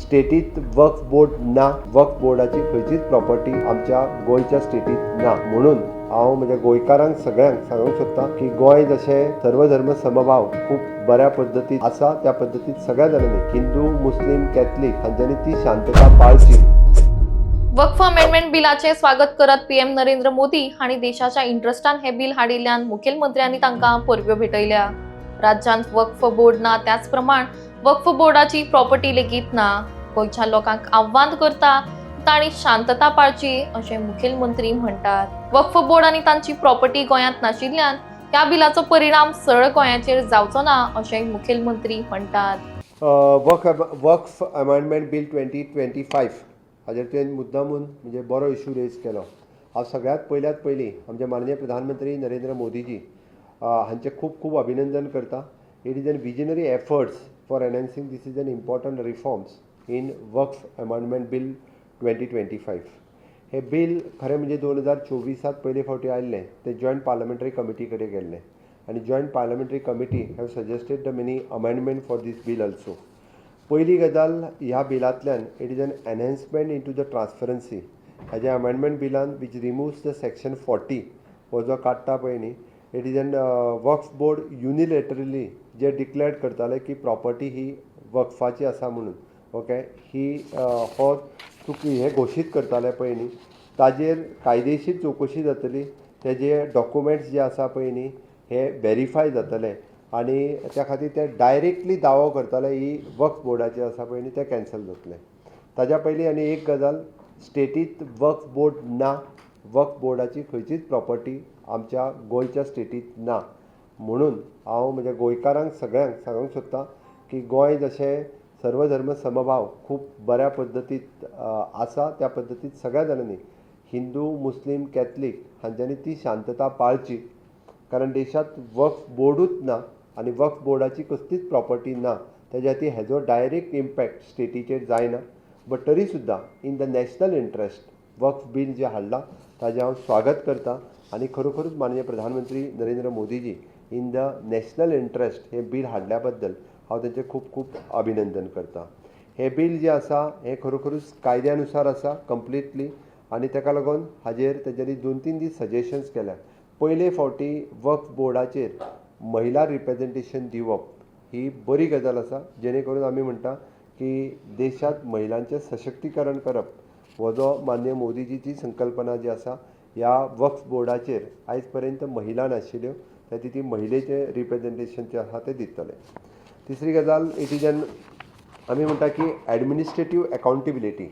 स्टेटीत वक्फ board ना, वक्फ बोर्डाची खंयचीच प्रॉपर्टी आमच्या गोंयच्या स्टेटीत ना. म्हणून हांव म्हज्या गोंयकारांक सगळ्यांक सांगूंक सोदता की गोंय जशें सर्वधर्म समभाव खूब बऱ्या पद्दतीन आसा, त्या पद्दतीन सगळ्या जाणांनी हिंदू, मुस्लीम, कॅथलीक हांच्यांनी ती शांतता पाळची. वक्फ अमेंडमेंट बिलाचे स्वागत करत पीएम नरेंद्र मोदी हांणी देशाच्या इंट्रस्टान हे बिल हाडिल्ल्यान मुखेलमंत्र्यांनी तांकां परब्यो भेटयल्या. राज्यांत वक्फ बोर्ड ना, त्याच प्रमाण वक्फ बोर्डाची प्रॉपर्टी लेगीत ना. गोंयच्या लोकांक आव्हान करता तांणी शांतता पाळची अशें मुखेलमंत्री म्हणटात. वक्फ बोर्ड आनी तांची प्रॉपर्टी गोंयांत नाशिल्ल्यान ह्या बिलाचो परिणाम सरळ गोंयाचेर जावचो ना अशेंय मुखेलमंत्री म्हणटात. वक्फ अमेंडमेंट बिल 2025 हाजेर तुवें मुद्दामून म्हणजे बरो इशू रेज केलो. हांव सगळ्यात पयली आमचे माननीय प्रधानमंत्री नरेंद्र मोदीजी हांचे खूब खूब अभिनंदन करता. It is N visionary efforts for enhancing this is an important reforms in Waqf amendment bill 2025. हे बिल खरें म्हणजे 2024 पयले फावटी आयिल्लें ते जॉयंट पार्लमेंटरी कमिटी कडेन गेल्लें आनी joint parliamentary committee have suggested the many amendment for this bill also. पयली गजाल ह्या बिलांतल्यान it is an enhancement in to the transparency. हाज्या अमेंडमेंट बिलान वीच रिमुव्स द सेक्शन 40 हो जो काडटा पळय न्ही, it is an Waqf board unilaterally जे डिक्लेअर करताले की प्रॉपर्टी ही वक्फाची आसा म्हणून. ओके, ही हो हे घोशीत करताले पळय न्ही, ताजेर कायदेशीर चवकशी जातली. तेजे डॉक्युमेंट्स जे आसा पळय न्ही हे व्हेरीफाय जातले आनी त्या खातीर ते डायरेक्टली दावो करताले ही वक्फ बोर्डाचे आसा पळय न्ही ते कॅन्सल जातले. ताज्या पयलीं आनी एक गजाल, स्टेटीत वक्फ बोर्ड ना, वक्फ बोर्डाची खंयचीच प्रॉपर्टी आमच्या गोंयच्या स्टेटीत ना. म्हणून हांव म्हज्या गोंयकारांक सगळ्यांक सांगूंक सोदता की गोंय जशें सर्वधर्म समभाव खूब बऱ्या पद्दतीन आसा, त्या पद्दतीन सगळ्या जाणांनी हिंदू, मुस्लीम, कॅथलीक हांच्यांनी ती शांतता पाळची. कारण देशांत वक्फ बोर्डूच ना आनी वक्फ बोर्डाची कसलीच प्रॉपर्टी ना, तेज्या खातीर हेजो डायरेक्ट इम्पॅक्ट स्टेटीचेर जायना. बट तरी सुद्दां in the national interest Waqf bill जे हाडलां ताजें हांव स्वागत करतां आनी खरोखरूच माननीय प्रधानमंत्री Narendra Modiji in the national interest हे बिल हाडल्या बद्दल हांव तेंचें खूब खूब अभिनंदन करतां. हे बिल जें आसा हें खरोखरूच कायद्यानुसार आसा कंप्लिटली आनी ताका लागून हाजेर तेंच्यांनी 2-3 दीस सजेशन्स केल्या. पयले फावटी वक्फ बोर्डाचेर महिला रिप्रेझेंटेशन दिवप ही बरी गजाल आसा, जेणे करून आमी म्हणटा की देशांत महिलांचें सशक्तीकरण करप हो जो माननीय मोदीजीची संकल्पना जी आसा ह्या वक्फ बोर्डाचेर आयज पर्यंत महिला नाशिल्ल्यो, त्या ती महिलेचें रिप्रेझेंटेशन जें आसा तें दितले. तिसरी गजाल, इट इज एन आमी म्हणटा की एडमिनिस्ट्रेटीव अकावंटेबिलिटी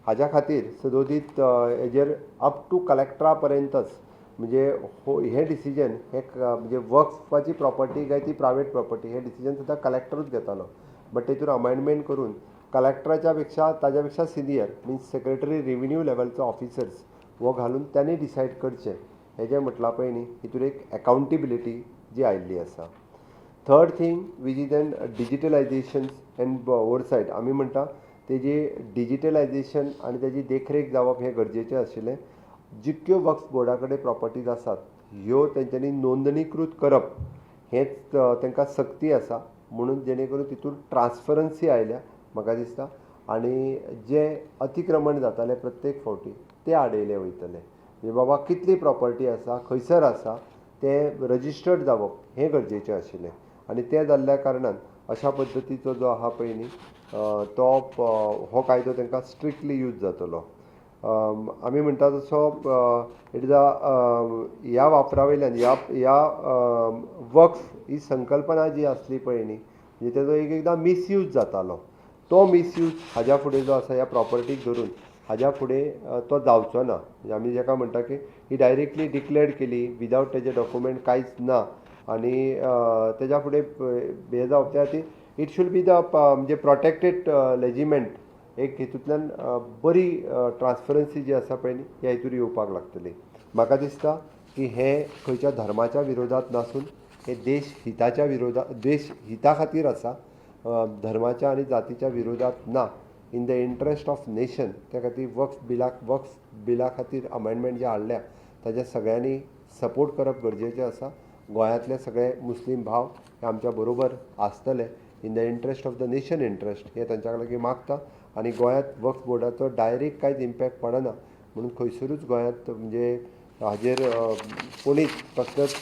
हाज्या खातीर सदोदीत हेजेर अप टू कलेक्टरा पर्यंतच म्हणजे हे डिसिजन हे म्हणजे वक्फाची प्रॉपर्टी काय ती प्रायवेट प्रॉपर्टी हे डिसिजन सुद्दां कलेक्टरूच घेतालो. बट तेतून अमेंडमेंट करून कलेक्टराच्या पेक्षा ताज्या पेक्षा सिनियर मिन्स सेक्रेटरी रेव्हेन्यू लेवलचो ऑफिसर्स हो घालून त्यांनी डिसायड करचें हें जें म्हटलां पळय न्ही, हितून एक अकावंटेबिलिटी जी आयिल्ली आसा. Third thing which is an digitalization and oversight. आमी म्हणटा तेजी डिजिटलायजेशन आनी तेजी देखरेख जावप हें गरजेचें आशिल्लें. जितक्यो वक्फ बोर्डा कडेन प्रॉपर्टीज आसात ह्यो तेंच्यांनी नोंदणीकृत करप हेंच तांकां सक्ती आसा. म्हणून जेणे करून तितून ट्रान्सपरन्सी आयल्या म्हाका दिसता आनी जे अतिक्रमण जाताले प्रत्येक फावटी ते आडयले वयतले. म्हणजे बाबा कितली प्रॉपर्टी आसा, खंयसर आसा तें रजिस्टर्ड जावप हें गरजेचें आशिल्लें आनी तें जाल्ल्या कारणान अशा पद्दतीचो जो आहा पळय न्ही तो हो कायदो तांकां स्ट्रिक्टली यूज जातलो. आमी म्हणटा तसो इट इज ह्या वापरा वयल्यान ह्या वक्फ ही संकल्पना जी आसली पळय न्ही म्हणजे तेजो एकदां मिसयूज जातालो. तो मिसयूज हाज्या फुडें जो आसा ह्या प्रॉपर्टीक धरून हाज्या फुडें तो जावचो ना. म्हणजे आमी जाका म्हणटा की ही डायरेक्टली डिक्लेअर केली विदावट तेजे डॉक्युमेंट कांयच ना आनी तेज्या फुडें हें जावप त्या खातीर इट शूड बी द म्हणजे प्रोटेक्टेड लेजिमेंट एक हितूंतल्यान बरी ट्रान्सपरन्सी जी आसा पळय न्ही ह्या हितूर येवपाक लागतली. म्हाका दिसता की हें खंयच्या धर्माच्या विरोधात नासून हे देश हिता खातीर आसा, धर्माच्या आनी जातीच्या विरोधात ना. In the interest of nation त्या खातीर वक्फ बिला खातीर अमेंडमेंट जे हाडल्या ताच्या सगळ्यांनी सपोर्ट करप गरजेचें आसा. गोंयांतले सगळे मुस्लीम भाव हे आमच्या बरोबर आसतले in the interest of the nation interest हे तांच्या लागीं मागता आनी गोंयांत वक्फ बोर्डाचो डायरेक्ट कांयच इम्पॅक्ट पडना म्हणून खंयसरूच गोंयांत म्हणजे हाजेर कोणीच कसलोच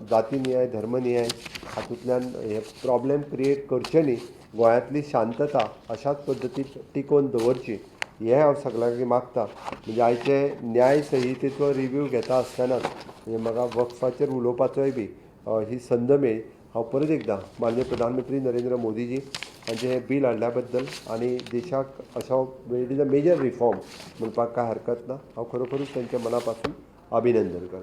जातीनियाय धर्मनियाय हातूंतल्यान हे प्रॉब्लेम क्रिएट करचे न्ही, गोंयांतली शांतता अशाच पद्दतीन टिकोवन दवरची हें हांव सगळ्यांक मागतां. म्हणजे आयचे न्याय संहितेचो रिव्यू घेता आसतनाच म्हणजे म्हाका वक्फाचेर उलोवपाचोय बी ही संद मेळ्ळी. हांव परत एकदां माननीय प्रधानमंत्री नरेंद्र मोदीजी हांचे हें बील हाडल्या बद्दल आनी देशाक असो it is a major reform म्हणपाक कांय हरकत ना. हांव खरोखरूच तांचे मना पासून अभिनंदन करतां.